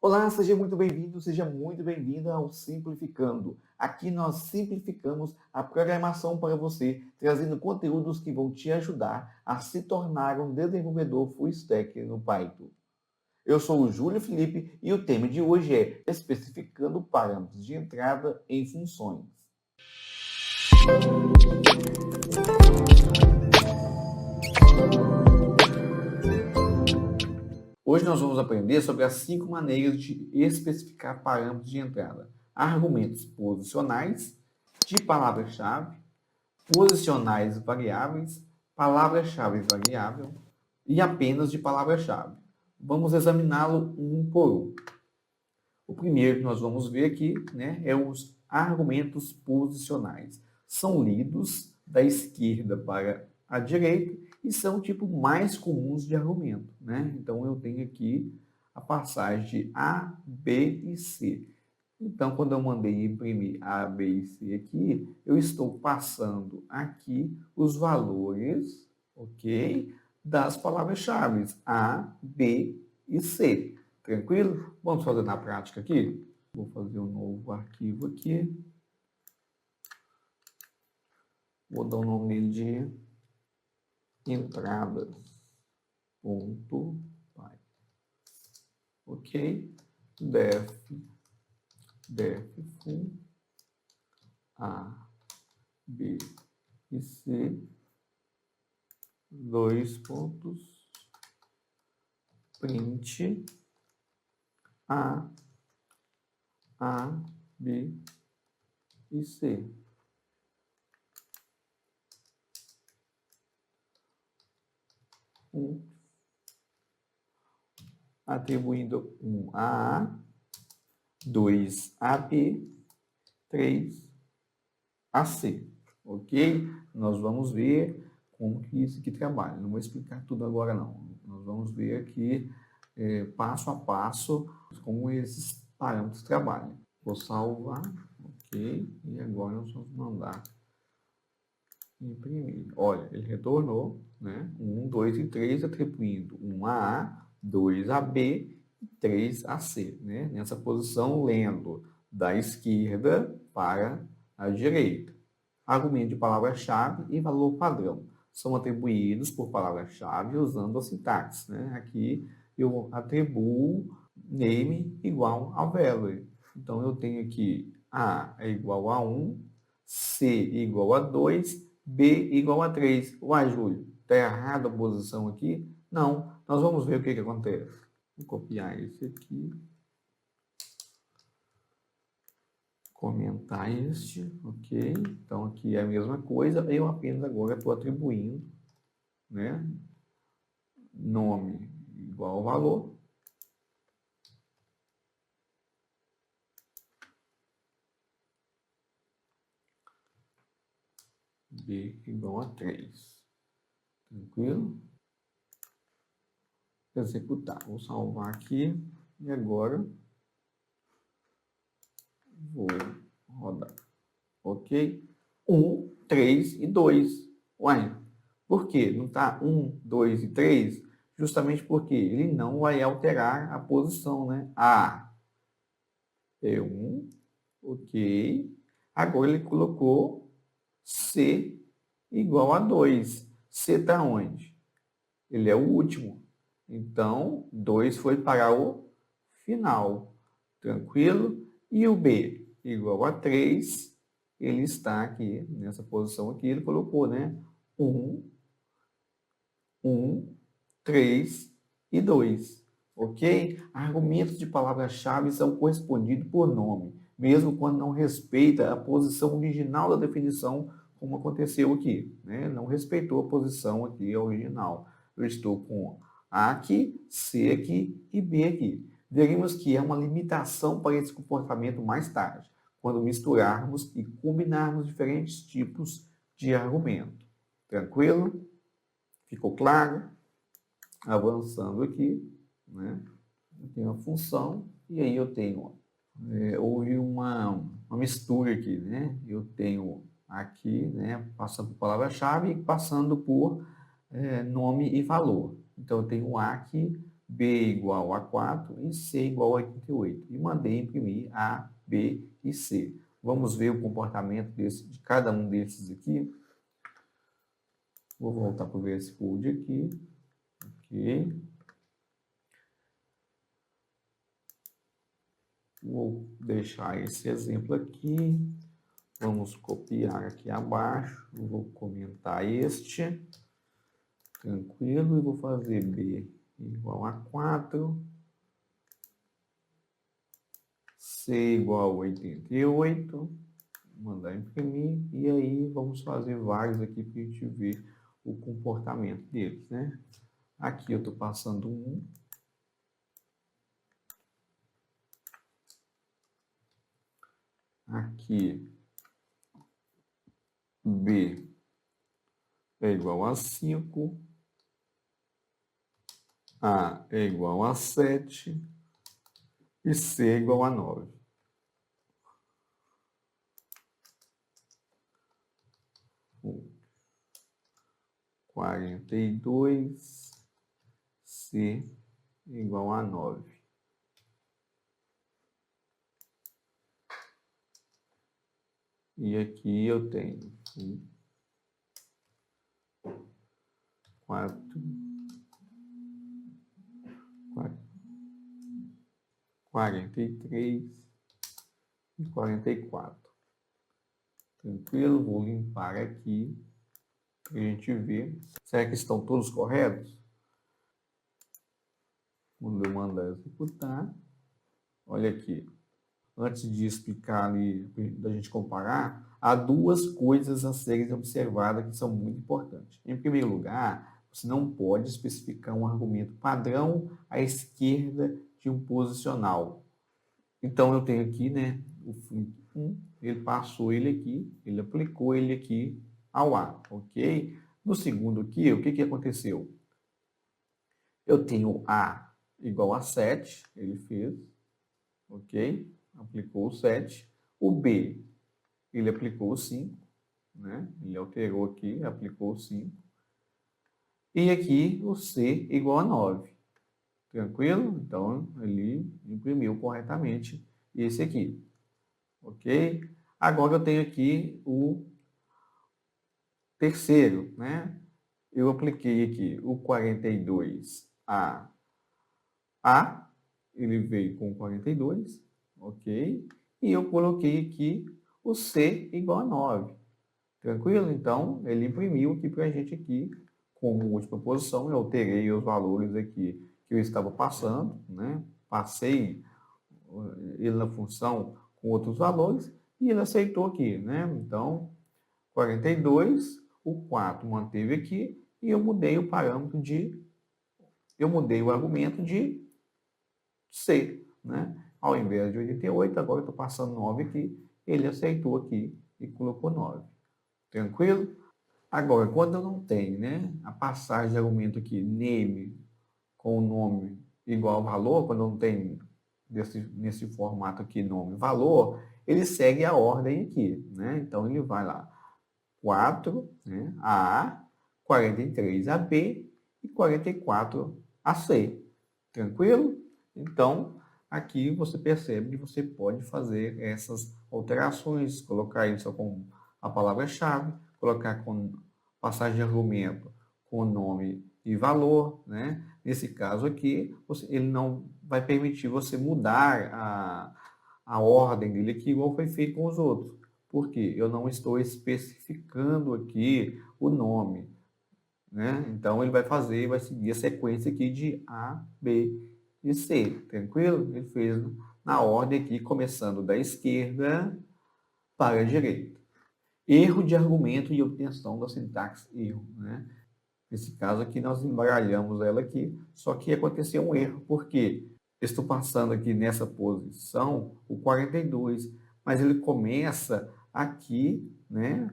Olá, seja muito bem-vindo, seja muito bem-vinda ao Simplificando. Aqui nós simplificamos a programação para você, trazendo conteúdos que vão te ajudar a se tornar um desenvolvedor full stack no Python. Eu sou o Júlio Felipe e o tema de hoje é especificando parâmetros de entrada em funções. Hoje nós vamos aprender sobre as 5 maneiras de especificar parâmetros de entrada. Argumentos posicionais, de palavra-chave, posicionais variáveis, palavra-chave variável e apenas de palavra-chave. Vamos examiná-lo um por um. O primeiro que nós vamos ver aqui, é os argumentos posicionais. São lidos da esquerda para a direita e são o tipo mais comuns de argumento, Então eu tenho aqui a passagem de A, B e C. Então, quando eu mandei imprimir A, B e C aqui, eu estou passando aqui os valores, ok? Das palavras-chave A, B e C. Tranquilo? Vamos fazer na prática aqui? Vou fazer um novo arquivo aqui. Vou dar o nome de entradas.py. Ok? Def full A, B e C, dois pontos, print A, B e C. Atribuindo 1 a A, 2 a B, 3 a C, ok? Nós vamos ver como que isso aqui trabalha. Não vou explicar tudo agora, não. Nós vamos ver aqui, passo a passo, como esses parâmetros trabalham. Vou salvar, ok? E agora nós vamos mandar imprimir. Olha, ele retornou, 1, 2 e 3, atribuindo 1 a A, 2 a B e 3 a C, Nessa posição, lendo da esquerda para a direita. Argumento de palavra-chave e valor padrão são atribuídos por palavra-chave usando a sintaxe, Aqui eu atribuo name igual a value. Então, eu tenho aqui A é igual a 1, C igual a 2, B igual a 3. Uai, Júlio, está errada a posição aqui? Não. Nós vamos ver o que acontece. Vou copiar esse aqui. Comentar este, ok? Então, aqui é a mesma coisa. Eu apenas agora estou atribuindo, nome igual ao valor. B igual a 3. Tranquilo? Executar. Vou salvar aqui. E agora vou rodar. Ok? 1, 3 e 2. Uai, por quê? Não está 1, 2 e 3? Justamente porque ele não vai alterar a posição, A é 1, ok. Agora ele colocou C igual a 2. C está onde? Ele é o último. Então, 2 foi para o final. Tranquilo? E o B igual a 3, ele está aqui, nessa posição aqui, ele colocou, 1, 3 e 2. Ok? Argumentos de palavra-chave são correspondidos por nome, mesmo quando não respeita a posição original da definição, como aconteceu aqui. Não respeitou a posição aqui original. Eu estou com A aqui, C aqui e B aqui. Veremos que é uma limitação para esse comportamento mais tarde, quando misturarmos e combinarmos diferentes tipos de argumento. Tranquilo? Ficou claro? Avançando aqui, eu tenho a função, e aí eu tenho, houve uma mistura aqui, Eu tenho aqui, passando por palavra-chave e passando por nome e valor. Então, eu tenho A aqui, B igual a 4 e C igual a 88. E mandei imprimir A, B e C. Vamos ver o comportamento de cada um desses aqui. Vou voltar para o VS Code aqui. Ok. Vou deixar esse exemplo aqui. Vamos copiar aqui abaixo. Vou comentar este. Tranquilo. E vou fazer B igual a 4. C igual a 88. Mandar imprimir. E aí vamos fazer vários aqui para a gente ver o comportamento deles, né? Aqui eu estou passando 1. Aqui B é igual a 5. A é igual a 7. E C é igual a 9. Um, 42. C igual a 9. E aqui eu tenho 4, 43 e 44. Tranquilo? Vou limpar aqui para a gente ver. Será que estão todos corretos? Quando eu mandar executar, olha aqui. Antes de explicar ali, da gente comparar, há duas coisas a serem observadas que são muito importantes. Em primeiro lugar, você não pode especificar um argumento padrão à esquerda de um posicional. Então, eu tenho aqui, né, o fluxo 1, ele passou ele aqui, ele aplicou ele aqui ao A, ok? No segundo aqui, o que que aconteceu? Eu tenho A igual a 7, ele fez, ok? Aplicou o 7. O B, ele aplicou o 5, né? Ele alterou aqui, aplicou o 5. E aqui o C igual a 9. Tranquilo? Então, ele imprimiu corretamente esse aqui. Ok? Agora eu tenho aqui o terceiro, né? Eu apliquei aqui o 42 a A, ele veio com 42, ok? E eu coloquei aqui o C igual a 9. Tranquilo? Então, ele imprimiu aqui para a gente aqui, como última posição, eu alterei os valores aqui que eu estava passando, né? Passei ele na função com outros valores e ele aceitou aqui, né? Então, 42, o 4 manteve aqui e eu mudei o parâmetro eu mudei o argumento de C, né? Ao invés de 88, agora eu estou passando 9 aqui, ele aceitou aqui e colocou 9. Tranquilo? Agora, quando eu não tenho, né, a passagem de argumento aqui, name, com o nome igual ao valor, quando eu não tenho nesse formato aqui, nome, valor, ele segue a ordem aqui, né? Então, ele vai lá, 4, né, a 43 a B e 44 a C. Tranquilo? Então, aqui você percebe que você pode fazer essas alterações, colocar isso com a palavra-chave, colocar com passagem de argumento com nome e valor, né? Nesse caso aqui, ele não vai permitir você mudar a ordem dele aqui, igual foi feito com os outros. Porque eu não estou especificando aqui o nome, né? Então, ele vai seguir a sequência aqui de A, B e C, tranquilo? Ele fez na ordem aqui, começando da esquerda para a direita. Erro de argumento e obtenção da sintaxe erro, né? Nesse caso aqui, nós embaralhamos ela aqui, só que aconteceu um erro, porque estou passando aqui nessa posição o 42, mas ele começa aqui, né,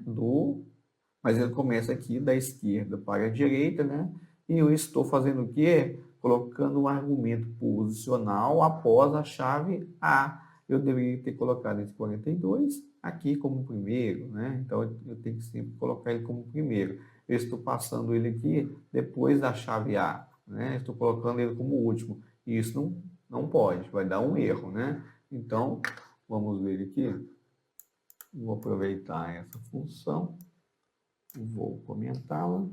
mas ele começa aqui da esquerda para a direita, né? E eu estou fazendo o quê? Colocando um argumento posicional após a chave A. Eu deveria ter colocado esse 42 aqui como primeiro, né? Então, eu tenho que sempre colocar ele como primeiro. Eu estou passando ele aqui depois da chave A. né? Estou colocando ele como último. E isso não pode, vai dar um erro, né? Então, vamos ver aqui. Vou aproveitar essa função, vou comentá-la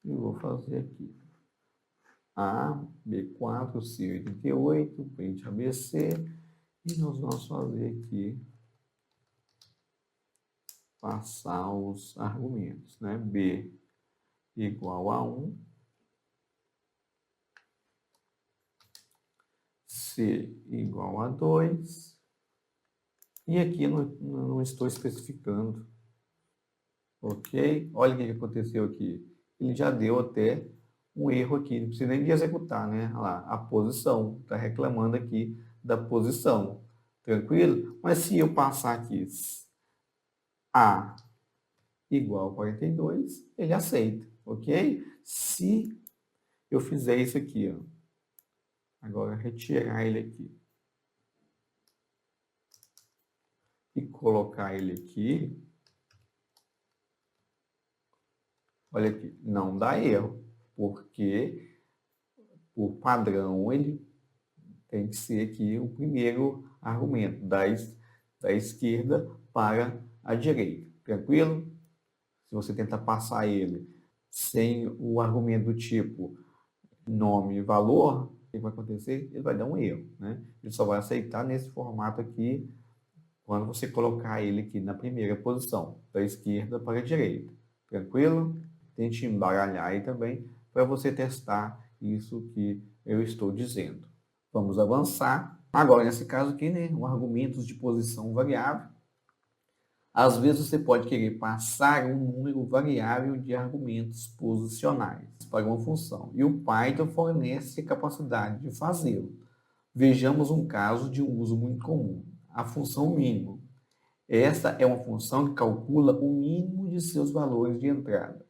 e vou fazer aqui. A, B4, C88, print ABC, e nós vamos fazer aqui, passar os argumentos, né? B igual a 1, C igual a 2, e aqui não estou especificando, ok? Olha o que aconteceu aqui. Ele já deu até um erro aqui, não precisa nem de executar, né? Olha lá, a posição, está reclamando aqui da posição, tranquilo? Mas se eu passar aqui A igual a 42, ele aceita, ok? Se eu fizer isso aqui, ó, agora retirar ele aqui e colocar ele aqui, olha aqui, não dá erro, porque por padrão ele tem que ser aqui o primeiro argumento, da esquerda para a direita, tranquilo? Se você tentar passar ele sem o argumento do tipo nome e valor, o que vai acontecer? Ele vai dar um erro, né? Ele só vai aceitar nesse formato aqui quando você colocar ele aqui na primeira posição, da esquerda para a direita. Tranquilo? Tente embaralhar aí também para você testar isso que eu estou dizendo. Vamos avançar. Agora, nesse caso aqui, né, o argumentos de posição variável. Às vezes você pode querer passar um número variável de argumentos posicionais para uma função, e o Python fornece a capacidade de fazê-lo. Vejamos um caso de um uso muito comum, a função mínimo. Essa é uma função que calcula o mínimo de seus valores de entrada.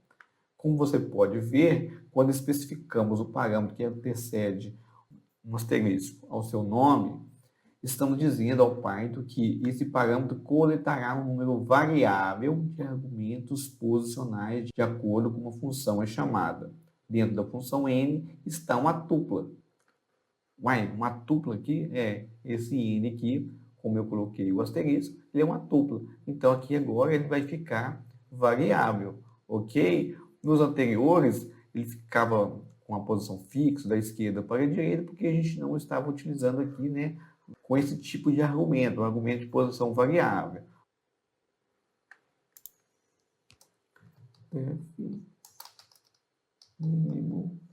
Como você pode ver, quando especificamos o parâmetro que antecede um asterisco ao seu nome, estamos dizendo ao Python que esse parâmetro coletará um número variável de argumentos posicionais de acordo com uma função é chamada. Dentro da função n está uma tupla. Uai, uma tupla aqui é esse n aqui, como eu coloquei o asterisco, ele é uma tupla. Então aqui agora ele vai ficar variável, ok? Nos anteriores ele ficava com a posição fixa da esquerda para a direita, porque a gente não estava utilizando aqui, né, com esse tipo de argumento, um argumento de posição variável. F mínimo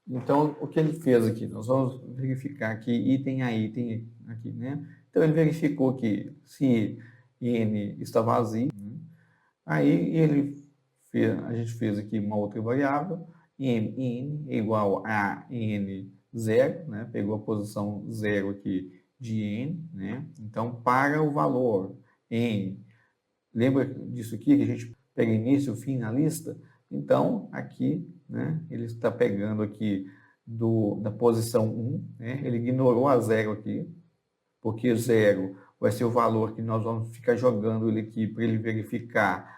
Então, o que ele fez aqui? Nós vamos verificar aqui item a item aqui, né? Então, ele verificou que se n está vazio, né? Aí a gente fez aqui uma outra variável, n é igual a n0, né? Pegou a posição 0 aqui de n, né? Então, para o valor n, lembra disso aqui que a gente pega início e fim na lista? Então, aqui, né, ele está pegando aqui da posição 1, né, ele ignorou a 0 aqui, porque 0 vai ser o valor que nós vamos ficar jogando ele aqui para ele verificar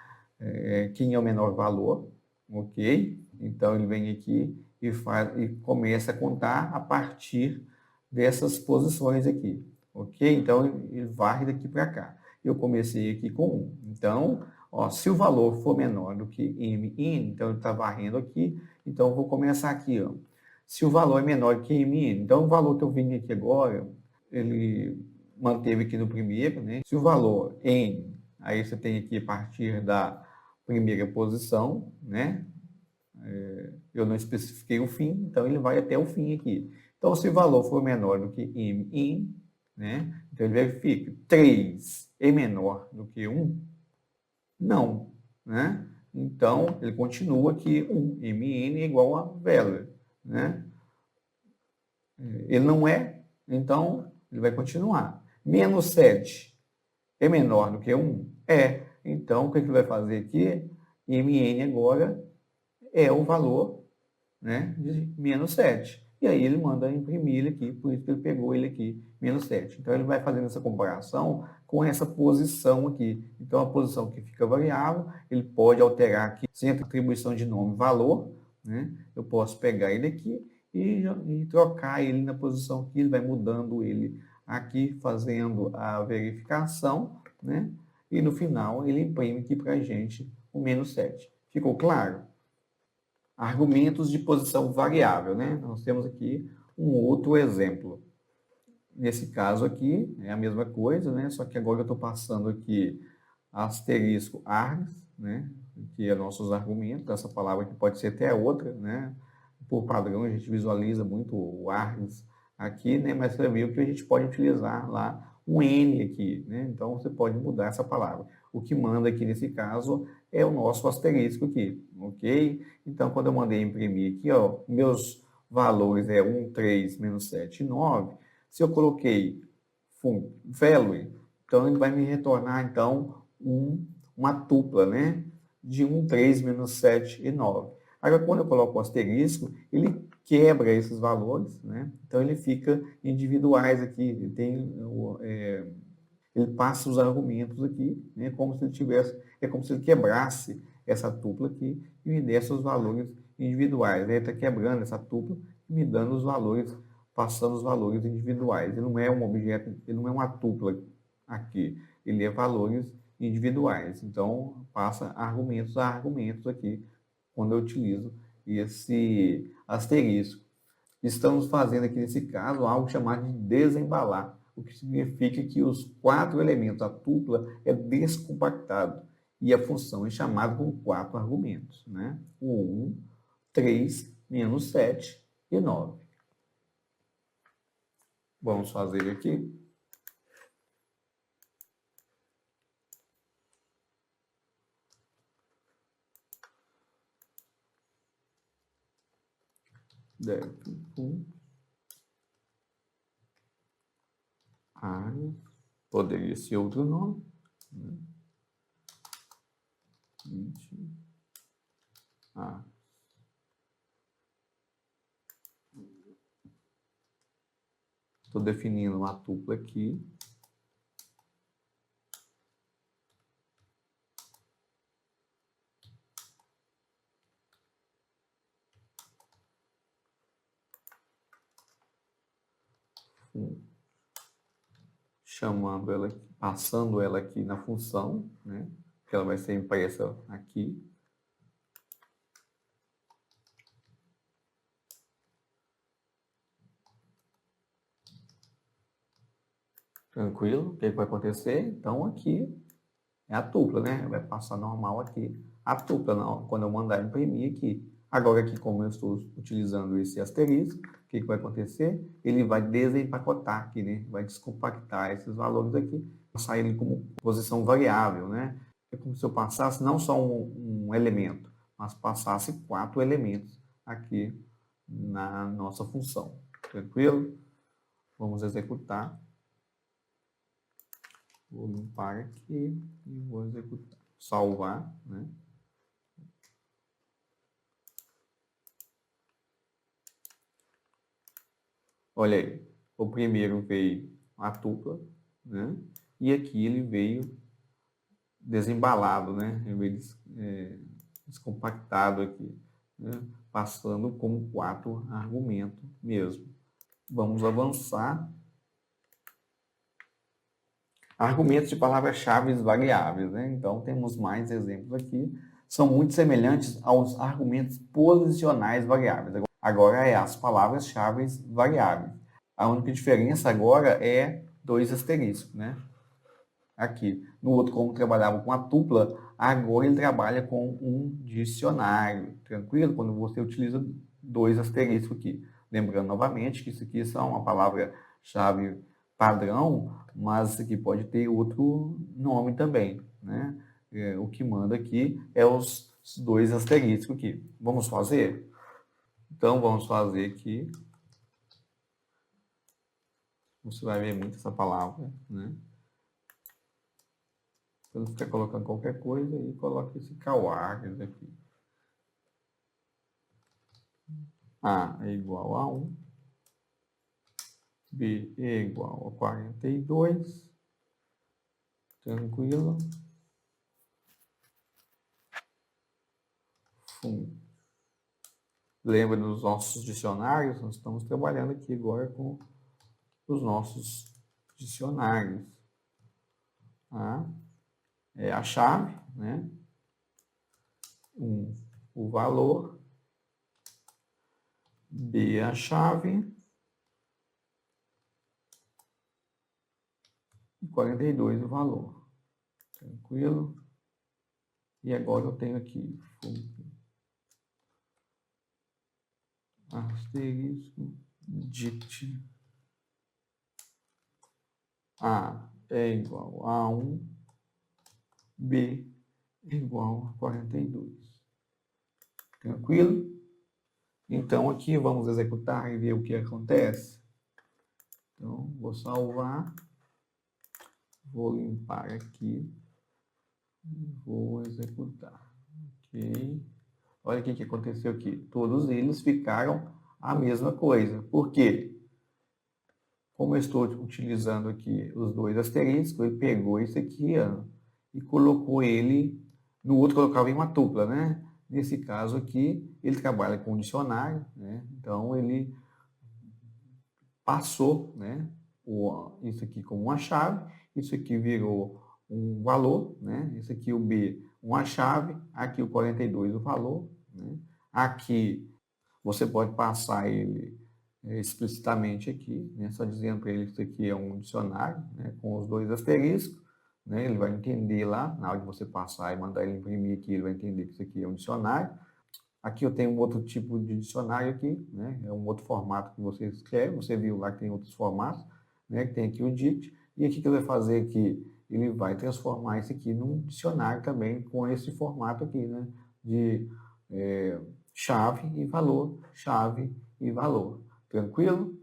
quem é o menor valor, ok? Então, ele vem aqui e começa a contar a partir dessas posições aqui, ok? Então, ele varre daqui para cá. Eu comecei aqui com 1. Então, ó, se o valor for menor do que min, então ele está varrendo aqui, então eu vou começar aqui, ó. Se o valor é menor que min, então o valor que eu vim aqui agora, ele manteve aqui no primeiro, né? Se o valor n, aí você tem aqui a partir da primeira posição, né? eu não especifiquei o fim, então ele vai até o fim aqui. Então, se o valor for menor do que mn, né? Então ele verifica. 3 é menor do que 1? Não, né? Então, ele continua aqui 1. mn é igual a value, né? Ele não é, então ele vai continuar. Menos 7 é menor do que 1? É. Então, o que ele vai fazer aqui? mn agora é o valor, né, de menos 7. E aí ele manda imprimir ele aqui, por isso que ele pegou ele aqui, menos 7. Então ele vai fazendo essa comparação com essa posição aqui. Então a posição que fica variável, ele pode alterar aqui, sem atribuição de nome valor, né? Eu posso pegar ele aqui e trocar ele na posição que ele vai mudando ele aqui, fazendo a verificação, né? E no final ele imprime aqui para a gente o menos 7. Ficou claro? Argumentos de posição variável, né? Nós temos aqui um outro exemplo. Nesse caso aqui, é a mesma coisa, né? Só que agora eu estou passando aqui asterisco args, né? Que é nossos argumentos. Essa palavra aqui pode ser até outra, né? Por padrão, a gente visualiza muito o args aqui, né? Mas você viu que a gente pode utilizar lá um N aqui, né? Então, você pode mudar essa palavra. O que manda aqui nesse caso é o nosso asterisco aqui, ok? Então, quando eu mandei imprimir aqui, ó, meus valores é 1, 3, menos 7 e 9. Se eu coloquei value, então ele vai me retornar, então, uma tupla, né? De 1, 3, menos 7 e 9. Agora, quando eu coloco o asterisco, ele quebra esses valores, né? Então, ele fica individuais aqui. Ele tem ele passa os argumentos aqui, né, como se ele tivesse, é como se ele quebrasse essa tupla aqui e me desse os valores individuais. Ele está quebrando essa tupla e me dando os valores, passando os valores individuais. Ele não é um objeto, ele não é uma tupla aqui, ele é valores individuais. Então, passa argumentos a argumentos aqui, quando eu utilizo esse asterisco. Estamos fazendo aqui, nesse caso, algo chamado de desembalar, o que significa que os 4 elementos, a tupla, é descompactado e a função é chamada com 4 argumentos, né? O 1, 3, menos 7 e 9. Vamos fazer aqui. Poderia ser outro nome, né? 20. Estou definindo uma tupla aqui. Chamando ela, passando ela aqui na função, né? Que ela vai ser impressa aqui. Tranquilo? O que vai acontecer? Então, aqui é a tupla, né? Vai passar normal aqui. A tupla, não, quando eu mandar imprimir aqui. Agora, aqui, como eu estou utilizando esse asterisco, o que vai acontecer? Ele vai desempacotar aqui, né? Vai descompactar esses valores aqui, passar ele como posição variável, né? É como se eu passasse não só um elemento, mas passasse 4 elementos aqui na nossa função. Tranquilo? Vamos executar. Vou limpar aqui e vou executar. Salvar, né? Olha aí, o primeiro veio a tupla, né? E aqui ele veio desembalado, né? Ele veio descompactado aqui, né? Passando como 4 argumentos mesmo. Vamos avançar. Argumentos de palavras-chave variáveis, né? Então, temos mais exemplos aqui. São muito semelhantes aos argumentos posicionais variáveis. Agora é as palavras-chave variáveis. A única diferença agora é 2 asteriscos, né? Aqui. No outro, como trabalhava com a tupla, Agora ele trabalha com um dicionário, tranquilo? Quando você utiliza 2 asteriscos aqui. Lembrando novamente que isso aqui é só uma palavra-chave padrão, mas isso aqui pode ter outro nome também, né? O que manda aqui é os 2 asteriscos aqui. Vamos fazer? Então, vamos fazer aqui. Você vai ver muito essa palavra, né? Para não ficar colocando qualquer coisa, e coloca esse coworkers aqui. A é igual a 1. B é igual a 42. Tranquilo. Lembra dos nossos dicionários? Nós estamos trabalhando aqui agora com os nossos dicionários. A é a chave, né? O valor. B é a chave. E 42 o valor. Tranquilo? E agora eu tenho aqui asterisco dict. A é igual a 1, B é igual a 42. Tranquilo? Então aqui vamos executar e ver o que acontece. Então vou salvar, vou limpar aqui e vou executar. Ok. Olha o que aconteceu aqui. Todos eles ficaram a mesma coisa. Por quê? Como eu estou utilizando aqui os 2 asteriscos, ele pegou esse aqui, ó, e colocou ele, no outro colocava em uma tupla, né? Nesse caso aqui, ele trabalha com dicionário, né? Então ele passou, né, isso aqui como uma chave, isso aqui virou um valor, né? Isso aqui o B, uma chave, aqui o 42 o valor, né? Aqui você pode passar ele explicitamente aqui, né? Só dizendo para ele que isso aqui é um dicionário, né? Com os 2 asteriscos, né? Ele vai entender lá, na hora de você passar e mandar ele imprimir aqui, ele vai entender que isso aqui é um dicionário. Aqui eu tenho um outro tipo de dicionário aqui, né? É um outro formato que você escreve, você viu lá que tem outros formatos, né? Que tem aqui o dict, e aqui que ele vai fazer aqui, ele vai transformar isso aqui num dicionário também com esse formato aqui, né? De chave e valor, chave e valor. Tranquilo?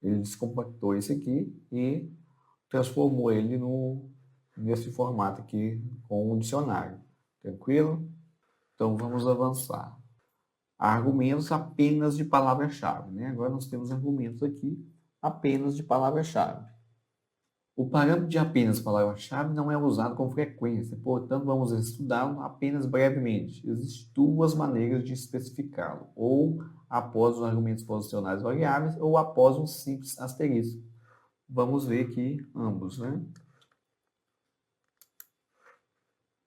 Ele descompactou esse aqui e transformou ele nesse formato aqui com o dicionário. Tranquilo? Então vamos avançar. Argumentos apenas de palavra-chave, né? Agora nós temos argumentos aqui apenas de palavra-chave. O parâmetro de apenas palavra-chave não é usado com frequência, portanto vamos estudá-lo apenas brevemente. Existem 2 maneiras de especificá-lo, ou após os argumentos posicionais variáveis, ou após um simples asterisco. Vamos ver aqui ambos, né?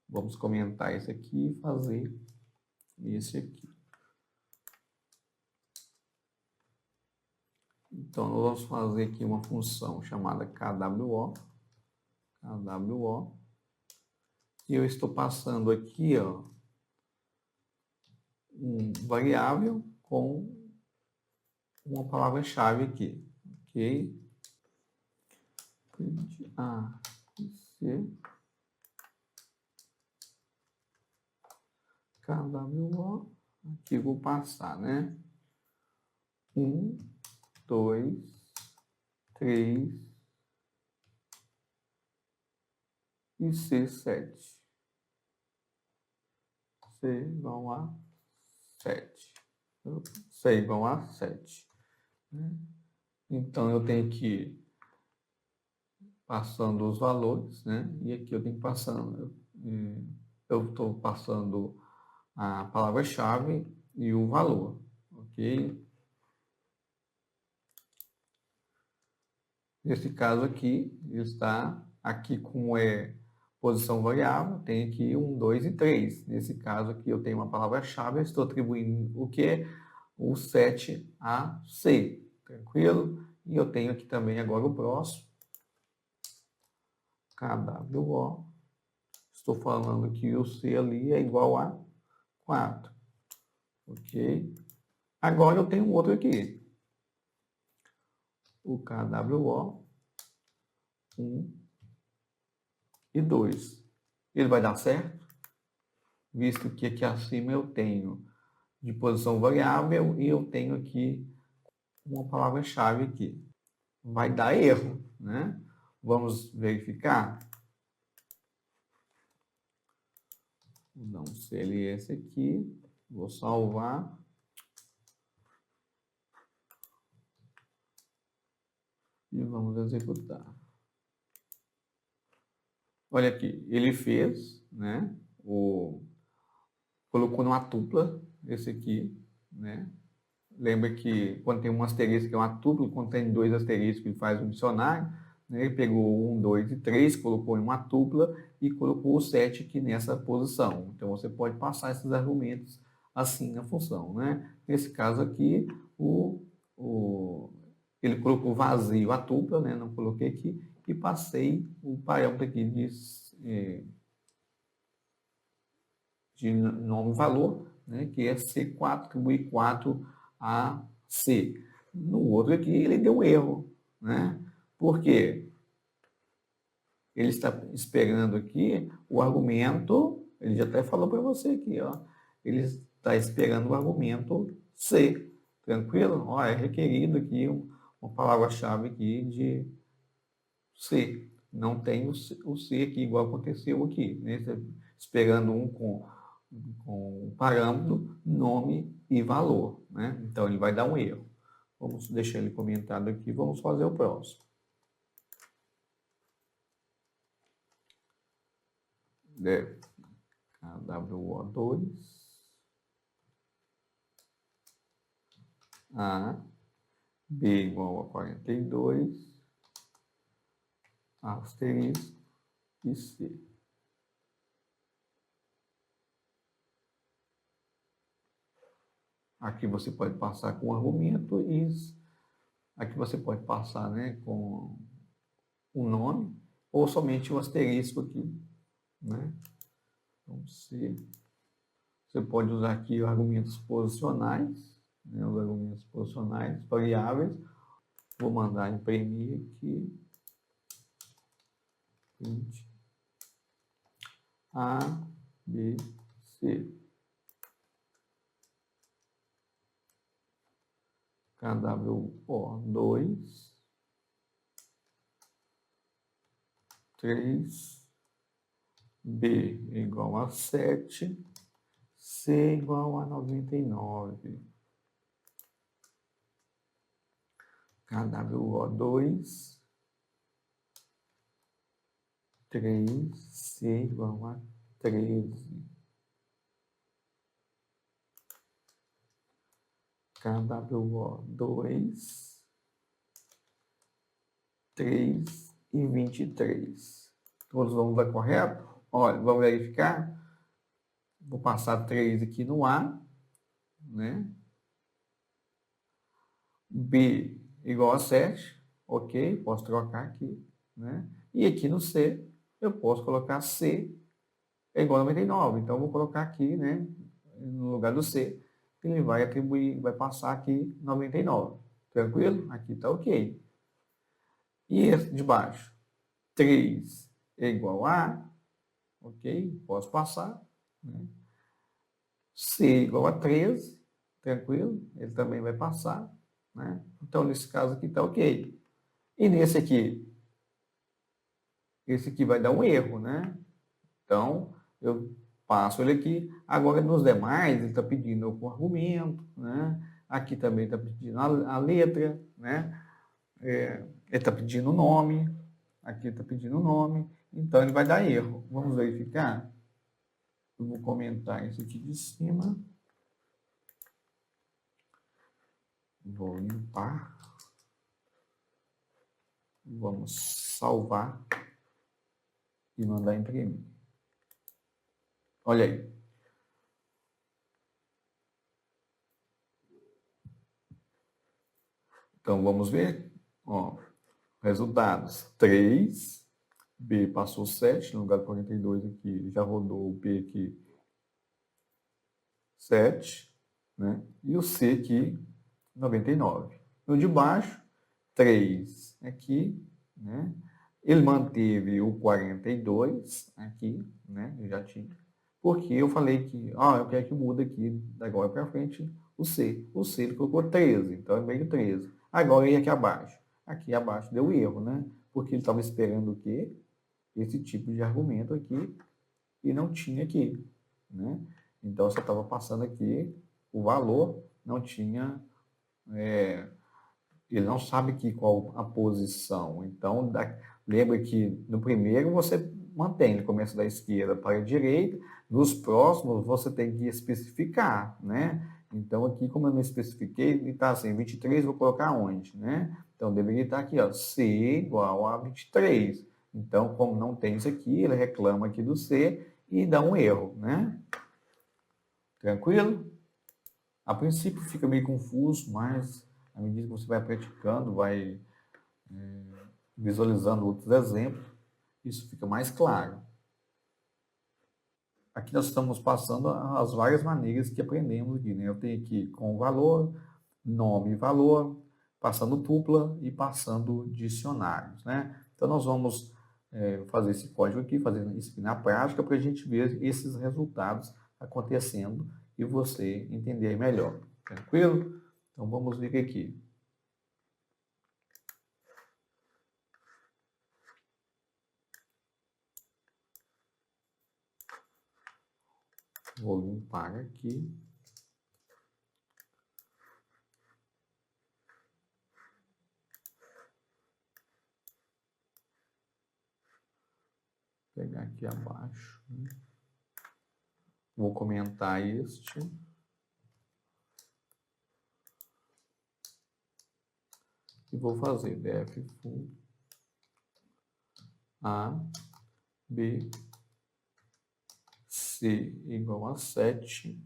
Vamos comentar esse aqui e fazer esse aqui. Então, nós vamos fazer aqui uma função chamada KWO. E eu estou passando aqui, ó, um variável com uma palavra-chave aqui. Ok? Print A e C. KWO. Aqui eu vou passar, né? 1, 2, 3 e C7. C igual a 7. C igual a 7. Então, eu tenho que passando os valores, né? E aqui eu tenho passando, eu estou passando a palavra-chave e o valor, ok? Nesse caso aqui, está aqui como é posição variável, tem aqui 1, 2 e 3. Nesse caso aqui eu tenho uma palavra-chave, eu estou atribuindo o que é o 7 a C, tranquilo? E eu tenho aqui também agora o próximo, KWO, estou falando que o C ali é igual a 4. Ok? Agora eu tenho outro aqui. O KWO 1 e 2. Ele vai dar certo? Visto que aqui acima eu tenho de posição variável e eu tenho aqui uma palavra-chave aqui. Vai dar erro, né? Vamos verificar. Vou dar um CLS aqui. Vou salvar. E vamos executar. Olha aqui, ele fez, né? Colocou numa tupla esse aqui, né? Lembra que quando tem um asterisco que é uma tupla, quando tem 2 asteriscos ele faz um dicionário, né? Ele pegou 1, 2 e 3, colocou em uma tupla e colocou o 7 aqui nessa posição. Então você pode passar esses argumentos assim na função, né? Nesse caso aqui, ele colocou vazio a tupla, né? Não coloquei aqui, e passei o parâmetro aqui de nome e valor, né? Que é C4, atribuir 4 a C. No outro aqui ele deu um erro, né? Por quê? Ele está esperando aqui o argumento, ele já até falou para você aqui, ó. Ele está esperando o argumento C. Tranquilo? Ó, é requerido aqui uma palavra-chave aqui de C. Não tem o C aqui, igual aconteceu aqui, né? Esperando um com parâmetro, nome e valor, né? Então ele vai dar um erro. Vamos deixar ele comentado aqui, vamos fazer o próximo. KWO2 A B igual a 42 asterisco e C. Aqui você pode passar com argumento e aqui você pode passar, né, com o nome ou somente o asterisco aqui, né? Então, você pode usar aqui argumentos posicionais, né, os argumentos posicionais variáveis. Vou mandar imprimir aqui. Print A, B, C. KWO2 3 B igual a 7, C igual a 99. KWO2 3 C igual a 13. KWO2 3 e 23. Todos vamos dar correto? Olha, vamos verificar. Vou passar 3 aqui no A, né? B igual a 7, ok? Posso trocar aqui, né? E aqui no C, eu posso colocar C é igual a 99. Então, eu vou colocar aqui, né? No lugar do C, ele vai atribuir, vai passar aqui 99. Tranquilo? Aqui está ok. E esse de baixo? 3 é igual a, ok? Posso passar, né? C igual a 13, tranquilo? Ele também vai passar, né? Então, nesse caso aqui está ok. E nesse aqui? Esse aqui vai dar um erro, né? Então, eu passo ele aqui. Agora, nos demais, ele está pedindo o argumento, né? Aqui também está pedindo a letra, né? Ele está pedindo o nome. Aqui está pedindo o nome. Então, ele vai dar erro. Vamos verificar? Eu vou comentar isso aqui de cima. Vou limpar. Vamos salvar e mandar imprimir. Olha aí. Então, vamos ver. Ó, resultados. 3 B passou 7, no lugar de 42 aqui, já rodou o B aqui 7, né? E o C aqui, 99. No de baixo, 3 aqui, né? Ele manteve o 42 aqui, né? Eu já tinha. Porque eu falei que, eu quero que muda aqui, da agora para frente, o C. O C ele colocou 13, então é meio 13. Agora ele aqui abaixo. Aqui abaixo deu erro, né? Porque ele estava esperando o quê? Esse tipo de argumento aqui e não tinha aqui, né? Então, você estava passando aqui o valor, não tinha, ele não sabe que qual a posição. Então, lembra que no primeiro você mantém, ele começa da esquerda para a direita, nos próximos você tem que especificar, né? Então, aqui, como eu não especifiquei, ele está assim, 23, vou colocar onde, né? Então, deveria estar aqui, ó, C igual a 23. Então, como não tem isso aqui, ele reclama aqui do C e dá um erro, né? Tranquilo? A princípio fica meio confuso, mas à medida que você vai praticando, vai visualizando outros exemplos, isso fica mais claro. Aqui nós estamos passando as várias maneiras que aprendemos aqui, né? Eu tenho aqui com valor, nome e valor, passando tupla e passando dicionários, né? Então nós vamos fazer esse código aqui, fazer isso aqui na prática para a gente ver esses resultados acontecendo e você entender melhor. Tranquilo? Então vamos ver aqui. Vou limpar aqui. Pegar aqui abaixo. Né? Vou comentar este. E vou fazer def full A, B, C igual a 7.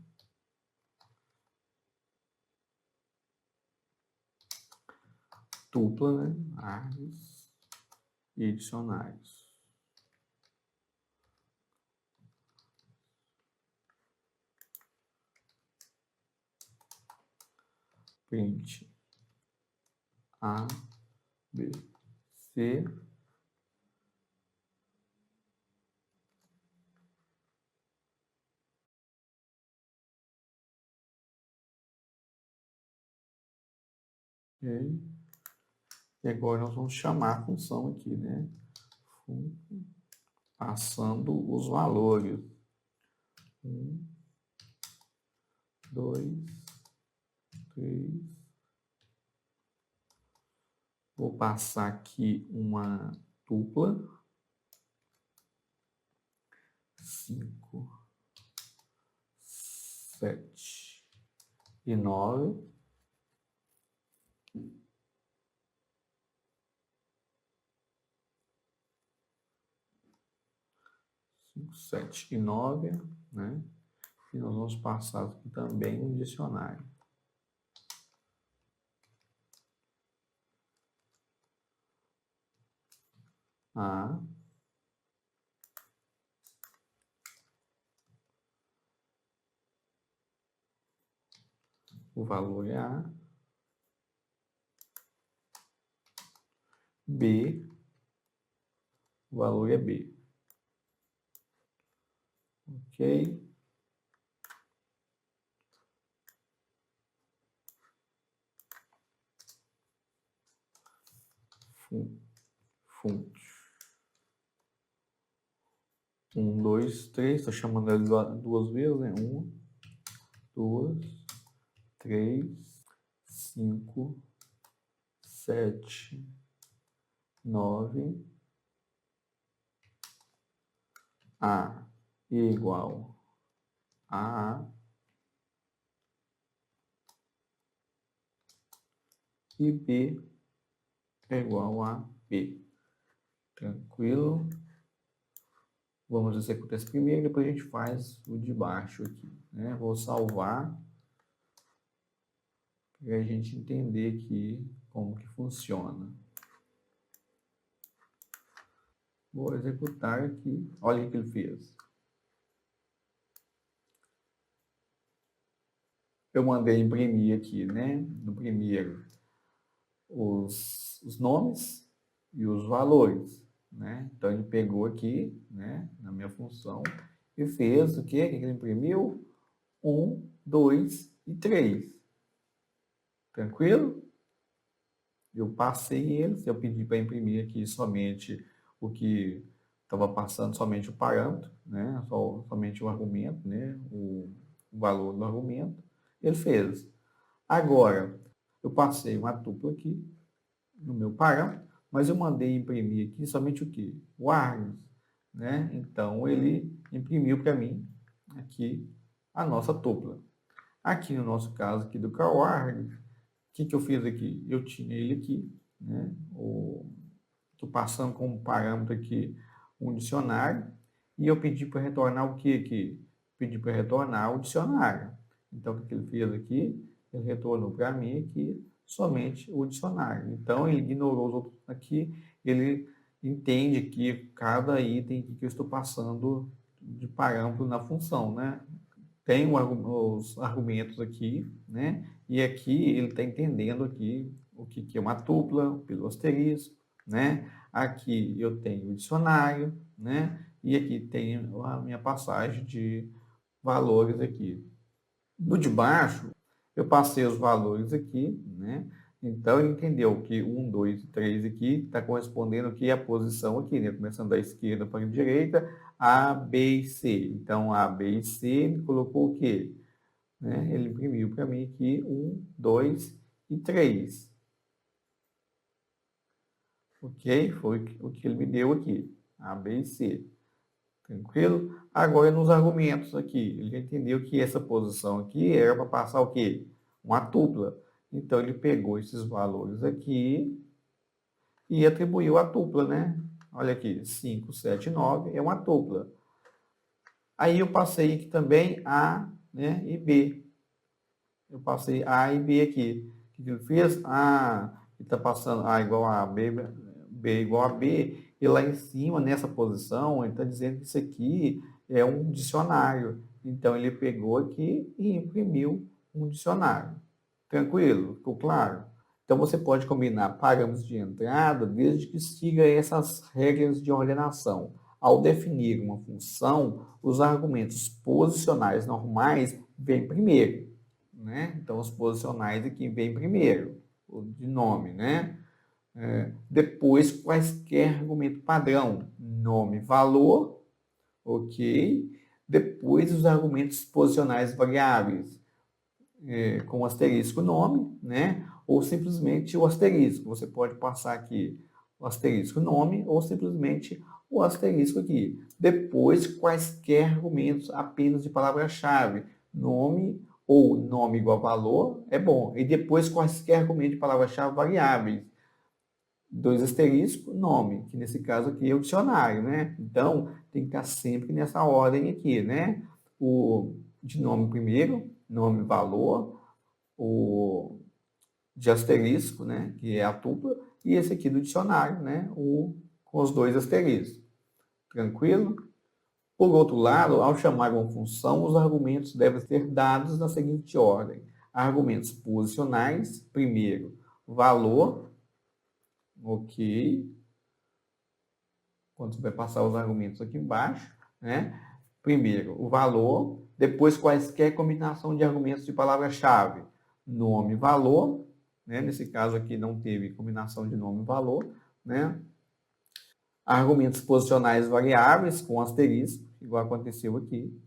Tupla, né? Árvores e dicionários. Print A, B, C. E agora nós vamos chamar a função aqui, né? Passando os valores. 1, 2, 3. Vou passar aqui uma dupla. 5, 7 e 9. 5, 7 e 9, né? E nós vamos passar aqui também um dicionário. A, o valor é A. B, o valor é B. Ok? Fonte. 1, 2, 3. Estou chamando ele duas vezes, né? 1, 2, 3, 5, 7, 9. A igual a A. E B é igual a B. Tranquilo? Vamos executar esse primeiro e depois a gente faz o de baixo aqui. Né? Vou salvar para a gente entender aqui como que funciona. Vou executar aqui. Olha o que ele fez. Eu mandei imprimir aqui, né? No primeiro, os nomes e os valores, né? Então, ele pegou aqui, né? Na minha função, e fez o quê? O que ele imprimiu? 1, 2 e 3. Tranquilo? Eu passei eles, eu pedi para imprimir aqui somente o que estava passando, somente o parâmetro, né? Somente o argumento, né? O valor do argumento. Ele fez. Agora, eu passei uma tupla aqui no meu parâmetro, mas eu mandei imprimir aqui somente o que? O args, né? Então, ele imprimiu para mim aqui a nossa tupla. Aqui no nosso caso aqui do CalArgs, o que eu fiz aqui? Eu tinha ele aqui, né? Estou passando como parâmetro aqui um dicionário e eu pedi para retornar o que aqui? Pedi para retornar o dicionário. Então, o que ele fez aqui? Ele retornou para mim aqui somente o dicionário. Então, ele ignorou os outros aqui, ele entende que cada item que eu estou passando de parâmetro na função, né? Tem os argumentos aqui, né? E aqui ele está entendendo aqui o que é uma tupla, pelo asterisco, né? Aqui eu tenho o dicionário, né? E aqui tem a minha passagem de valores aqui. No de baixo, eu passei os valores aqui, né? Então, ele entendeu que 1, 2 e 3 aqui está correspondendo aqui à posição aqui, né? Começando da esquerda para a direita, A, B e C. Então, A, B e C, ele colocou o quê? Né? Ele imprimiu para mim aqui 1, 2 e 3. Ok? Foi o que ele me deu aqui. A, B e C. Tranquilo? Agora, nos argumentos aqui, ele já entendeu que essa posição aqui era para passar o quê? Uma tupla. Então, ele pegou esses valores aqui e atribuiu a tupla, né? Olha aqui, 5, 7, 9 é uma tupla. Aí eu passei aqui também A, né, e B. Eu passei A e B aqui. O que ele fez? A, ele está passando A igual a B, B igual a B, e lá em cima, nessa posição, ele está dizendo que isso aqui é um dicionário. Então, ele pegou aqui e imprimiu um dicionário. Tranquilo? Ficou claro? Então, você pode combinar parâmetros de entrada desde que siga essas regras de ordenação. Ao definir uma função, os argumentos posicionais normais vêm primeiro, né? Então, os posicionais aqui vêm primeiro, o de nome, né? Depois, quaisquer argumento padrão, nome, valor, ok? Depois, os argumentos posicionais variáveis, com asterisco nome, né? Ou simplesmente o asterisco. Você pode passar aqui o asterisco nome ou simplesmente o asterisco aqui. Depois, quaisquer argumentos apenas de palavra-chave, nome ou nome igual a valor, é bom. E depois, quaisquer argumentos de palavra-chave variáveis, dois asteriscos, nome, que nesse caso aqui é o dicionário, né? Então, tem que estar sempre nessa ordem aqui, né? O de nome primeiro, nome, valor, o de asterisco, né? Que é a tupla, e esse aqui do dicionário, né? O com os dois asteriscos. Tranquilo? Por outro lado, ao chamar uma função, os argumentos devem ser dados na seguinte ordem. Argumentos posicionais, primeiro, valor, ok, quando você vai passar os argumentos aqui embaixo, né? Primeiro, o valor, depois quaisquer combinação de argumentos de palavra-chave, nome, valor, né? Nesse caso aqui não teve combinação de nome e valor, né? Argumentos posicionais variáveis com asterisco, igual aconteceu aqui,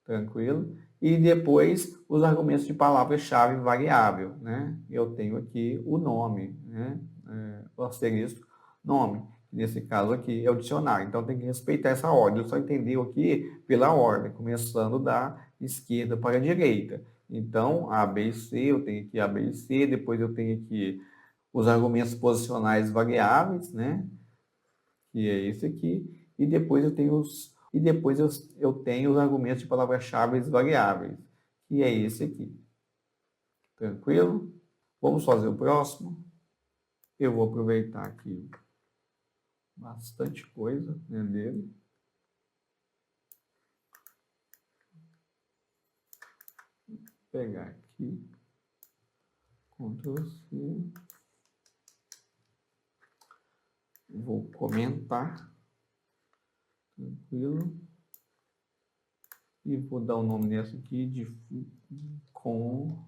tranquilo? E depois os argumentos de palavra-chave variável, né? Eu tenho aqui o nome, né? O asterisco, nome. Nesse caso aqui é o dicionário. Então tem que respeitar essa ordem. Eu só entendeu aqui pela ordem, começando da esquerda para a direita. Então, A, B e C, eu tenho aqui A, B e C, depois eu tenho aqui os argumentos posicionais variáveis, né? Que é esse aqui, e depois eu tenho os argumentos de palavra-chave variáveis, que é esse aqui. Tranquilo? Vamos fazer o próximo. Eu vou aproveitar aqui bastante coisa, né, dele. Vou pegar aqui, Ctrl C, vou comentar, tranquilo, e vou dar o nome dessa aqui de com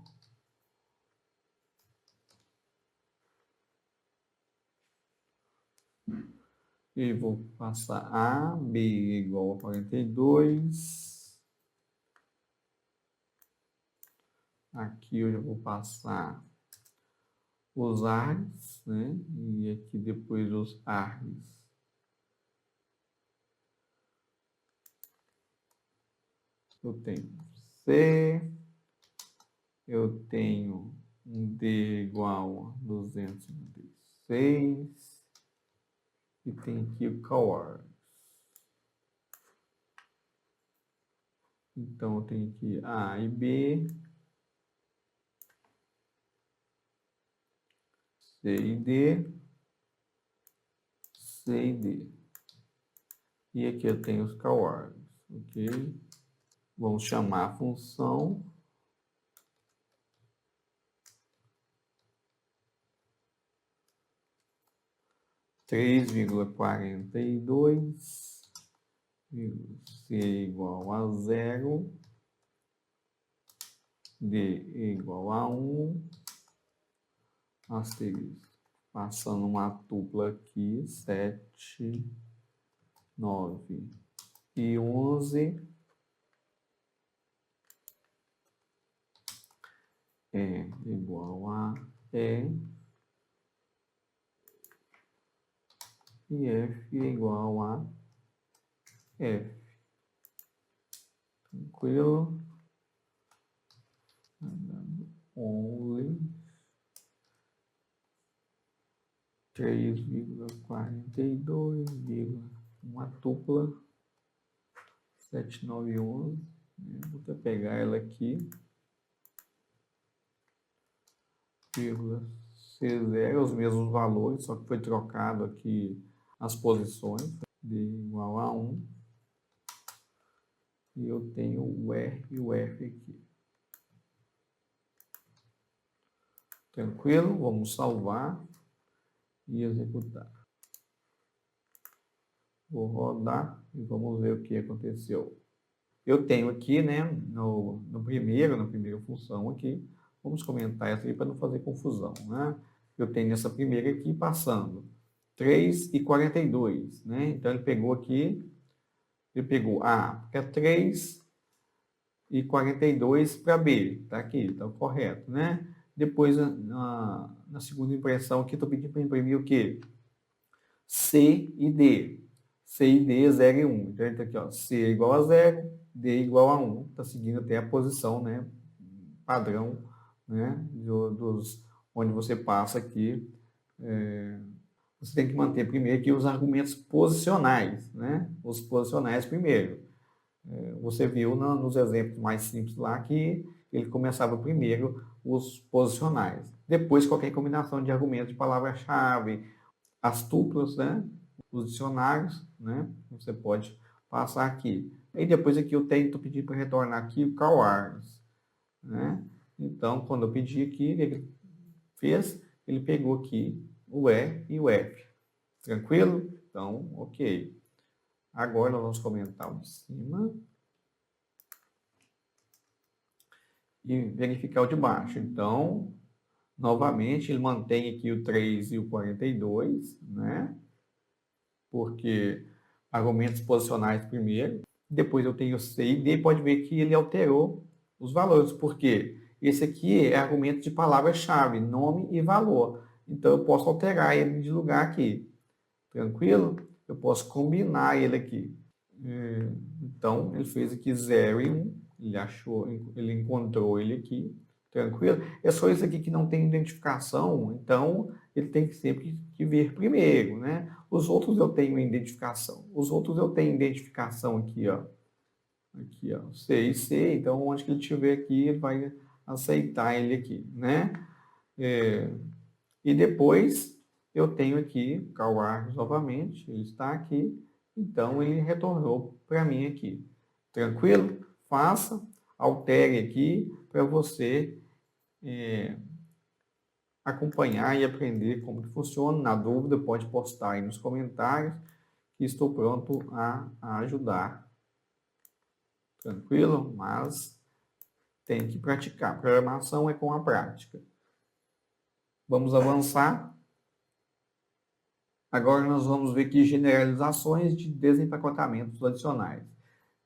e vou passar A, B igual a 42. Aqui eu já vou passar os args, né? E aqui depois os args. Eu tenho C, eu tenho um D igual a 256, e tem aqui o coargs. Então, eu tenho aqui A e B, C e D, C e D. E aqui eu tenho os coargs, ok? Vamos chamar a função. Três vírgula 42, C igual a 0, D igual a 1, asterisco. Passando uma tupla aqui, 7, 9 e 11. É igual a E. E F é igual a F. Tranquilo? Only 3,42, uma tupla 7,911. Vou até pegar ela aqui. Vírgula C0, os mesmos valores, só que foi trocado aqui as posições. D igual a 1. E eu tenho o R e o F aqui. Tranquilo? Vamos salvar e executar. Vou rodar e vamos ver o que aconteceu. Eu tenho aqui, né, na primeira função aqui, vamos comentar essa aqui para não fazer confusão, né? Eu tenho essa primeira aqui passando 3,42, né? Então ele pegou aqui, ele pegou A para 3,42 para B, tá aqui, tá correto, né? Depois, na segunda impressão aqui, estou pedindo para imprimir o quê? C e D. C e D, 0 e 1. Então, aqui, ó, C igual a 0, D igual a 1. Está seguindo até a posição, né, padrão, né, onde você passa aqui. Você tem que manter primeiro aqui os argumentos posicionais, né? Os posicionais primeiro. Você viu nos exemplos mais simples lá que ele começava primeiro os posicionais. Depois, qualquer combinação de argumentos de palavra-chave, as tuplas, né? Os dicionários, né? Você pode passar aqui. E depois aqui eu tento pedir para retornar aqui o coargs, né? Então, quando eu pedi aqui, o que ele fez? Ele pegou aqui o E e o F. Tranquilo? Então, ok. Agora nós vamos comentar o de cima e verificar o de baixo. Então, novamente, ele mantém aqui o 3 e o 42, né? Porque argumentos posicionais primeiro, depois eu tenho C e D, pode ver que ele alterou os valores, porque esse aqui é argumento de palavra-chave, nome e valor. Então eu posso alterar ele de lugar aqui, tranquilo? Eu posso combinar ele aqui. Então ele fez aqui 0 e 1, ele achou, ele encontrou ele aqui, tranquilo? É só isso aqui que não tem identificação, então ele tem que sempre que vir primeiro, né? Os outros eu tenho identificação. Os outros eu tenho identificação aqui, ó. Aqui, ó, C e C. Então, onde que ele estiver aqui, ele vai aceitar ele aqui, né? E depois, eu tenho aqui CalArgs novamente, ele está aqui, então ele retornou para mim aqui. Tranquilo? Faça, altere aqui para você acompanhar e aprender como que funciona. Na dúvida, pode postar aí nos comentários, que estou pronto a ajudar. Tranquilo? Mas tem que praticar. Programação é com a prática. Vamos avançar. Agora nós vamos ver aqui generalizações de desempacotamentos adicionais.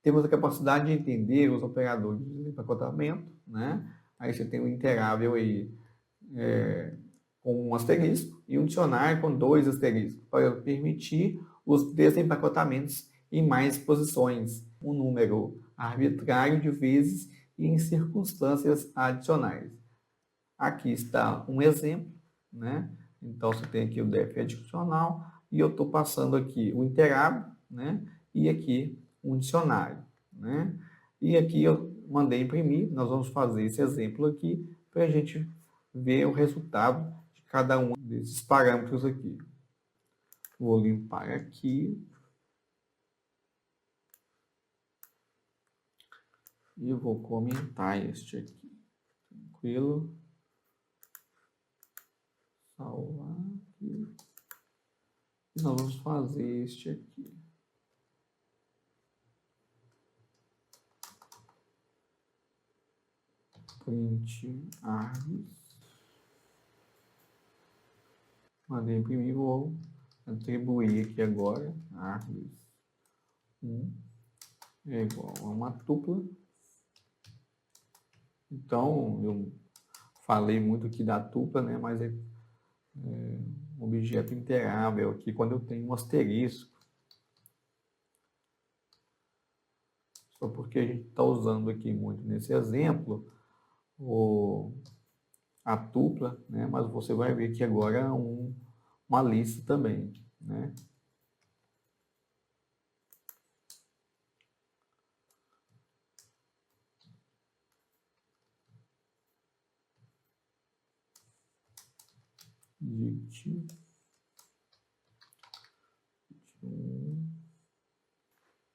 Temos a capacidade de entender os operadores de desempacotamento, né? Aí você tem um interável aí com um asterisco e um dicionário com 2 asteriscos, para permitir os desempacotamentos em mais posições, um número arbitrário de vezes e em circunstâncias adicionais. Aqui está um exemplo, né? Então, você tem aqui o def adicional e eu estou passando aqui o interável, né? E aqui um dicionário, né? E aqui eu mandei imprimir, nós vamos fazer esse exemplo aqui para a gente ver o resultado de cada um desses parâmetros aqui. Vou limpar aqui. E eu vou comentar este aqui. Tranquilo. Salvar aqui. E nós vamos fazer este aqui. Print args. Mandei imprimir, vou atribuir aqui agora args 1 é igual a uma tupla. Então, eu falei muito aqui da tupla, né? Mas é um objeto interável aqui quando eu tenho um asterisco. Só porque a gente está usando aqui muito nesse exemplo a tupla, né? Mas você vai ver que agora é uma lista também, né?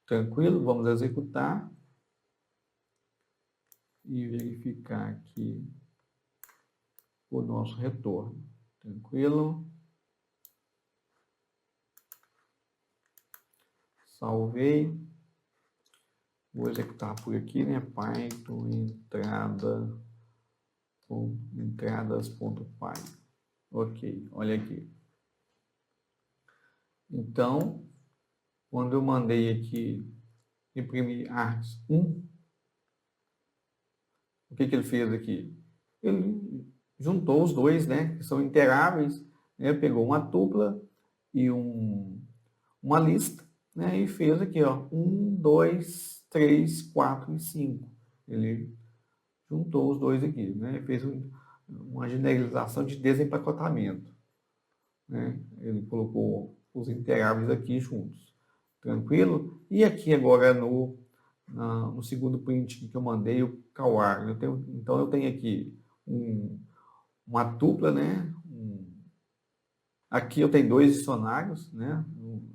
Tranquilo? Vamos executar e verificar aqui o nosso retorno. Tranquilo? Salvei. Vou executar por aqui, né? Python entradas.py. Ok, olha aqui. Então, quando eu mandei aqui imprimir args1, o que ele fez aqui? Ele juntou os dois, né, que são interáveis, né, pegou uma tupla e uma lista, né, e fez aqui, ó, 1, 2, 3, 4 e 5. Ele juntou os dois aqui, né, fez uma generalização de desempacotamento, né, ele colocou os interáveis aqui juntos. Tranquilo? E aqui agora no segundo print que eu mandei, o CalArg. Então eu tenho aqui uma tupla, né? Aqui eu tenho 2 dicionários, né?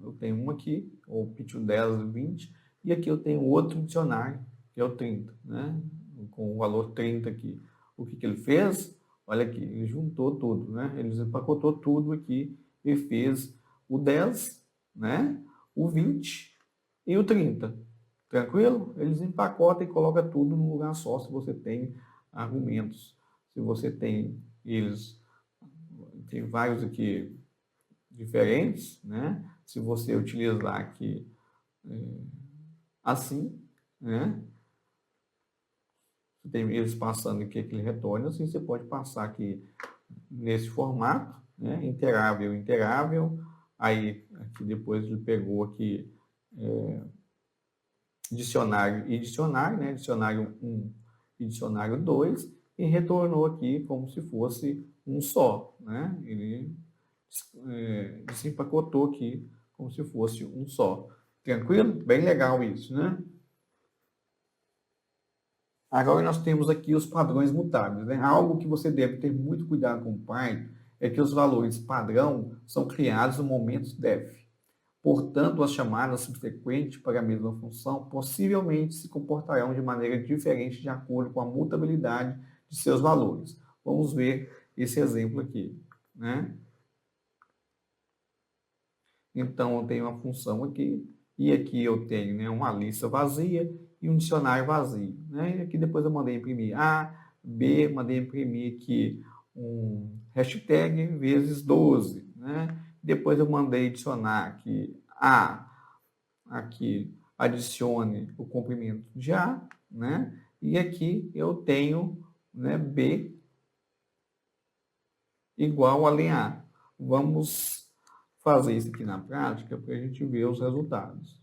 Eu tenho um aqui, o PIT 10 e 20, e aqui eu tenho outro dicionário, que é o 30, né? Com o valor 30 aqui. O que ele fez? Olha aqui, ele juntou tudo, né? Ele empacotou tudo aqui e fez o 10, né? O 20 e o 30. Tranquilo? Eles empacotam e colocam tudo num lugar só, se você tem argumentos. Se você tem eles, tem vários aqui diferentes, né? Se você utilizar aqui assim, né? Você tem eles passando aqui aquele retorno, assim você pode passar aqui nesse formato, né? Interável, interável. Aí aqui depois ele pegou aqui dicionário e dicionário, né? Dicionário 1 e dicionário 2, e retornou aqui como se fosse um só, né? Ele desempacotou aqui como se fosse um só. Tranquilo? Bem legal isso, né? Agora nós temos aqui os padrões mutáveis, né? Algo que você deve ter muito cuidado com o Python é que os valores padrão são criados no momento def. Portanto, as chamadas subsequentes para a mesma função possivelmente se comportarão de maneira diferente de acordo com a mutabilidade de seus valores. Vamos ver esse exemplo aqui, né? Então, eu tenho uma função aqui, e aqui eu tenho, né, uma lista vazia e um dicionário vazio, né? E aqui depois eu mandei imprimir A, B, mandei imprimir aqui um hashtag vezes 12, né? Depois eu mandei adicionar aqui A, aqui adicione o comprimento de A, né? E aqui eu tenho, né, B igual a linha A. Vamos fazer isso aqui na prática para a gente ver os resultados.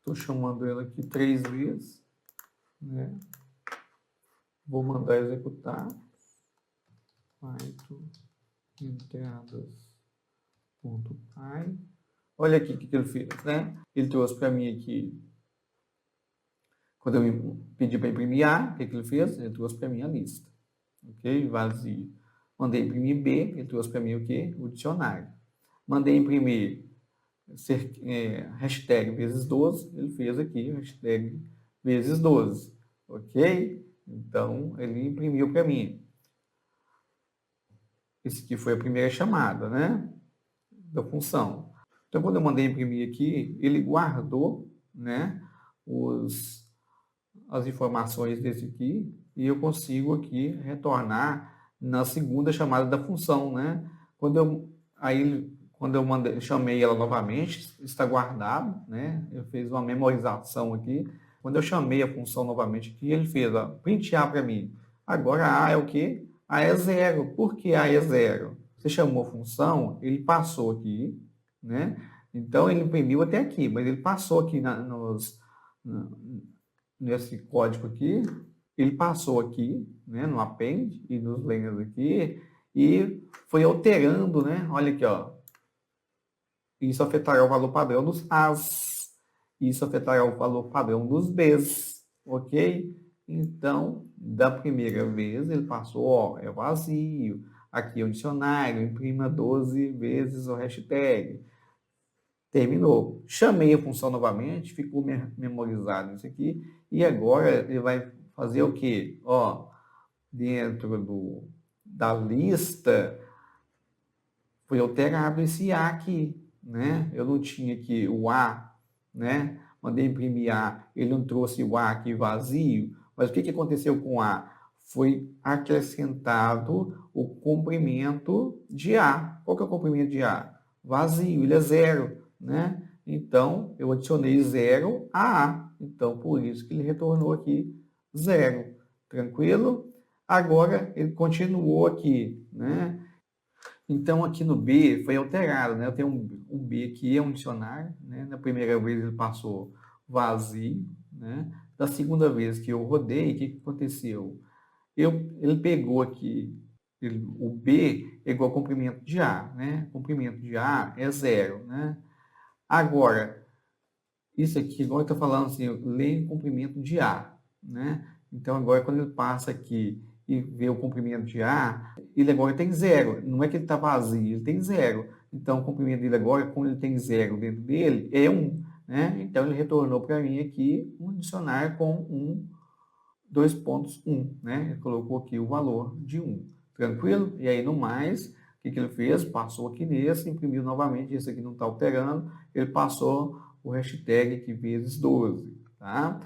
Estou chamando ela aqui 3 vezes, né? Vou mandar executar. Python entradas.py. Olha aqui o que ele fez, né? Ele trouxe para mim aqui, quando eu pedi para imprimir A, o que ele fez? Ele trouxe para mim a lista. Ok? Vazio. Mandei imprimir B, ele trouxe para mim o quê? O dicionário. Mandei imprimir hashtag vezes 12, ele fez aqui hashtag vezes 12. Ok? Então, ele imprimiu para mim. Esse aqui foi a primeira chamada, né? Da função. Então, quando eu mandei imprimir aqui, ele guardou, né, as informações desse aqui e eu consigo aqui retornar na segunda chamada da função, né? Quando eu chamei ela novamente, está guardado, né? Eu fiz uma memorização aqui. Quando eu chamei a função novamente aqui, ele fez, ó, printear para mim. Agora A é o quê? A é 0. Por que A é 0? Você chamou a função, ele passou aqui, né? Então, ele imprimiu até aqui, mas ele passou aqui nesse código aqui, ele passou aqui, né, no append e nos linhas aqui, e foi alterando, né? Olha aqui, ó. Isso afetará o valor padrão dos As. Isso afetará o valor padrão dos Bs, ok? Então, da primeira vez, ele passou, ó, é vazio. Aqui é o dicionário, imprima 12 vezes o hashtag. Terminou. Chamei a função novamente, ficou memorizado isso aqui. E agora ele vai fazer o quê? Ó, dentro da lista, foi alterado esse A aqui, né? Eu não tinha aqui o A, né? Mandei imprimir A, ele não trouxe o A aqui vazio. Mas o que aconteceu com o A? Foi acrescentado o comprimento de A. Qual que é o comprimento de A? Vazio, ele é 0, né? Então, eu adicionei 0 a A. Então, por isso que ele retornou aqui 0. Tranquilo? Agora, ele continuou aqui, né? Então, aqui no B foi alterado, né? Eu tenho um B que é um dicionário, né? Na primeira vez ele passou vazio, né? Da segunda vez que eu rodei, o que aconteceu? Ele pegou aqui, o B é igual ao comprimento de A, né? Comprimento de A é 0, né? Agora, isso aqui, igual eu estou falando assim, lê o comprimento de A, né? Então, agora, quando ele passa aqui e vê o comprimento de A, ele agora tem 0. Não é que ele está vazio, ele tem 0. Então, o comprimento dele agora, como ele tem 0 dentro dele, é 1, né? Então, ele retornou para mim aqui um dicionário com 2.1, né? Ele colocou aqui o valor de 1. Tranquilo? E aí, no mais, o que ele fez? Passou aqui nesse, imprimiu novamente, esse aqui não está alterando, ele passou o hashtag aqui vezes 12, tá?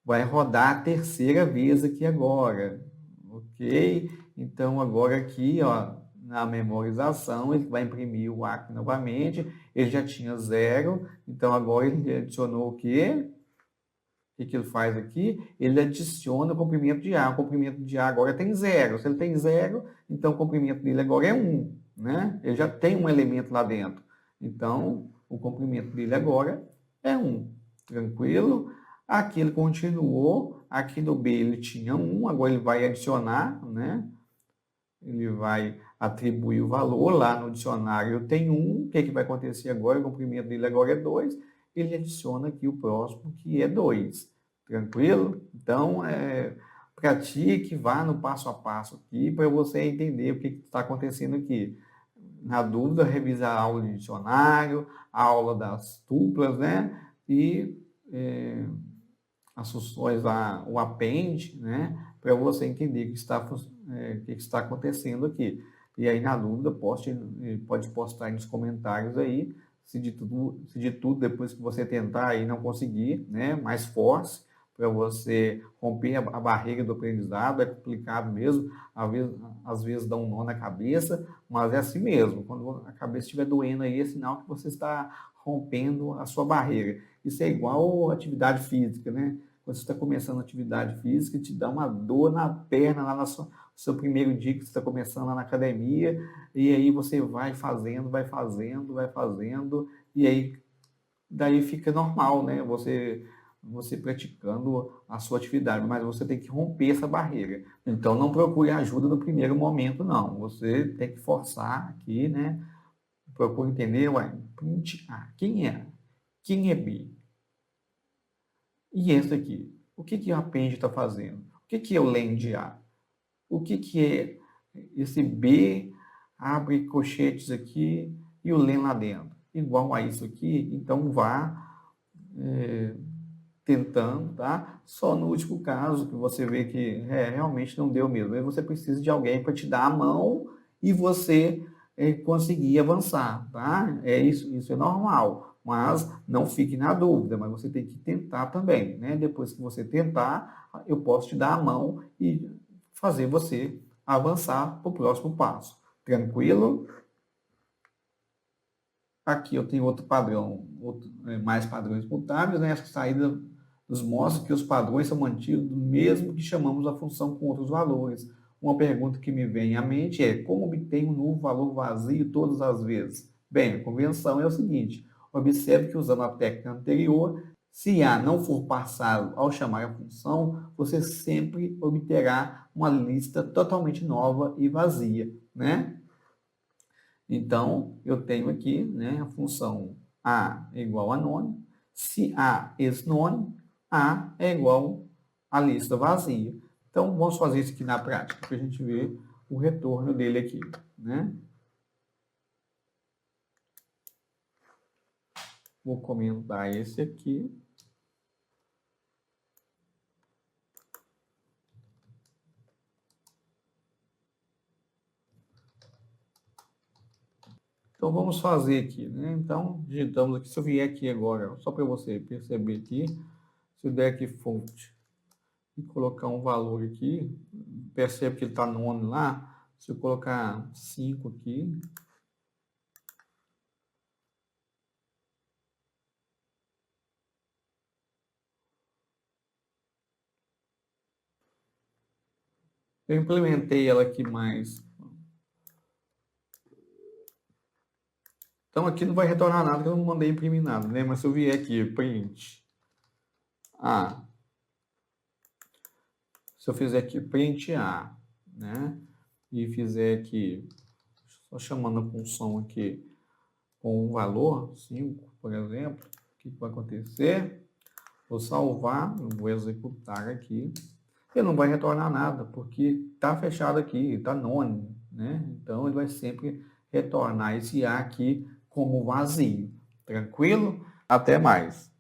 Vai rodar a terceira vez aqui agora, ok? Então, agora aqui, ó, na memorização, ele vai imprimir o aqui novamente, ele já tinha 0, então agora ele adicionou o quê? O que ele faz aqui? Ele adiciona o comprimento de A. O comprimento de A agora tem 0. Se ele tem 0, então o comprimento dele agora é 1, né? Ele já tem um elemento lá dentro. Então, o comprimento dele agora é 1. Tranquilo? Aqui ele continuou, aqui no B ele tinha 1, agora ele vai adicionar, né? Ele vai atribuir o valor, lá no dicionário tem 1, o que, que vai acontecer agora? O comprimento dele agora é 2, ele adiciona aqui o próximo, que é 2. Tranquilo? Então, pratique, vá no passo a passo aqui, para você entender o que está acontecendo aqui. Na dúvida, revisa a aula de dicionário, a aula das tuplas, né? E as funções lá, o append, né? Para você entender o que está acontecendo aqui. E aí, na dúvida, pode postar aí nos comentários aí, se de tudo depois que você tentar aí não conseguir, né? Mais force, para você romper a barreira do aprendizado. É complicado mesmo, às vezes dá um nó na cabeça, mas é assim mesmo. Quando a cabeça estiver doendo aí, é sinal que você está rompendo a sua barreira. Isso é igual atividade física, né? Quando você está começando atividade física, te dá uma dor na perna, lá no seu primeiro dia que você está começando lá na academia, e aí você vai fazendo, e aí daí fica normal, né? Você praticando a sua atividade, mas você tem que romper essa barreira. Então não procure ajuda no primeiro momento, não. Você tem que forçar aqui, né? Procure entender, ué, print A, quem é A? Quem é B? E esse aqui? O que que o append está fazendo? O que que é o len de A? O que que é esse B, abre colchetes aqui e o len lá dentro? Igual a isso aqui, então vá tentando, tá? Só no último caso que você vê que realmente não deu mesmo. Aí você precisa de alguém para te dar a mão e você conseguir avançar, tá? Isso é normal, mas não fique na dúvida, mas você tem que tentar também, né? Depois que você tentar, eu posso te dar a mão e fazer você avançar para o próximo passo. Tranquilo? Aqui eu tenho outro padrão, mais padrões mutáveis, né? Essa saída nos mostra que os padrões são mantidos mesmo que chamamos a função com outros valores. Uma pergunta que me vem à mente é: como obter um novo valor vazio todas as vezes? Bem, a convenção é o seguinte: observe que usando a técnica anterior, se A não for passado ao chamar a função, você sempre obterá uma lista totalmente nova e vazia, né? Então, eu tenho aqui, né, a função A é igual a none. Se A é none, A é igual a lista vazia. Então, vamos fazer isso aqui na prática, para a gente ver o retorno dele aqui, né? Vou comentar esse aqui. Então, vamos fazer aqui, né? Então, digitamos aqui. Se eu vier aqui agora, só para você perceber aqui, se eu der aqui fonte e colocar um valor aqui, percebe que ele está none lá. Se eu colocar 5 aqui, eu implementei ela aqui mais. Então aqui não vai retornar nada, que eu não mandei imprimir nada, né? Mas se eu vier aqui, print A, se eu fizer aqui print A, né? E fizer aqui, só chamando a função aqui com um valor, 5, por exemplo, o que vai acontecer? Vou salvar, vou executar aqui. Ele não vai retornar nada, porque está fechado aqui, está none, né? Então ele vai sempre retornar esse A aqui como vazio. Tranquilo? Até mais.